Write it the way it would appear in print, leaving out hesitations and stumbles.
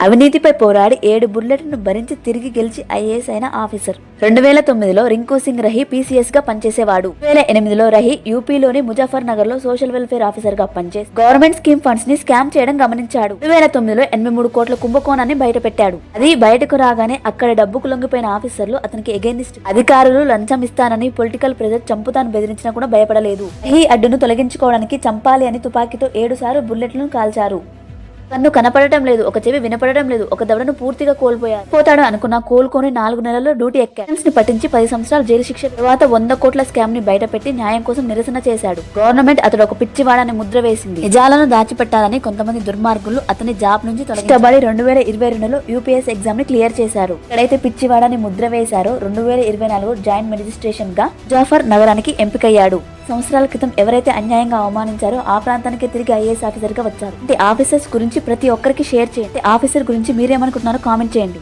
అవినీతిపై పోరాడి 7 బుల్లెట్లను భరించి తిరిగి గెలిచి ఐఏఎస్ అయిన ఆఫీసర్. 2009లో రింకు సింగ్ రహీ పీసీఎస్ గా పనిచేసేవాడు. 2008లో రహీ యూపీలోని ముజఫర్ నగర్ లో సోషల్ వెల్ఫేర్ ఆఫీసర్ గా పనిచేసి గవర్నమెంట్ స్కీమ్ ఫండ్స్ ని స్కామ్ చేయడం గమనించాడు. 2009లో 83 కోట్ల కుంభకోణాన్ని బయటపెట్టాడు. అది బయటకు రాగానే అక్కడ డబ్బుకు లొంగిపోయిన ఆఫీసర్లు అతనికి ఎగెనిస్ట్ అధికారులు లంచం ఇస్తానని పొలిటికల్ ప్రెజర్ చంపుతాను బెదిరించినా కూడా భయపడలేదు. రహీ అడ్డును తొలగించుకోవడానికి చంపాలి అని తుపాకీతో 7 సార్లు బుల్లెట్లను కాల్చారు. కన్ను కనపడటం లేదు, ఒక చెవి వినపడటం లేదు, ఒక దవడను పూర్తిగా పోతాడు అనుకున్న కోలుకొని 4 నెలల్లో డ్యూటీ ఎక్కాడు. పట్టించి 10 సంవత్సరాల జైలు శిక్ష తర్వాత 100 కోట్ల స్కామ్ ని బయటపెట్టి న్యాయం కోసం నిరసన చేశాడు. గవర్నమెంట్ అతడు ఒక పిచ్చివాడని ముద్ర వేసింది. నిజాలను దాచిపెట్టాలని కొంతమంది దుర్మార్గులు అతని జాబ్ నుంచి తొలగించబడి 2022లో యూపీఎస్ ఎగ్జామ్ ని క్లియర్ చేశారు. ఎక్కడైతే పిచ్చివాడని ముద్ర వేశారో 2024 జాయింట్ మెజిస్ట్రేషన్ గా జాఫర్ నగరానికి ఎంపికయ్యాడు. సంవత్సరాల క్రితం ఎవరైతే అన్యాయంగా అవమానించారో ఆ ప్రాంతానికి తిరిగి ఐఏఎస్ ఆఫీసర్ గా వచ్చారు. ఆఫీసర్స్ గురించి ప్రతి ఒక్కరికి షేర్ చేయండి. ఆఫీసర్ గురించి మీరేమనుకుంటున్నారో కామెంట్ చేయండి.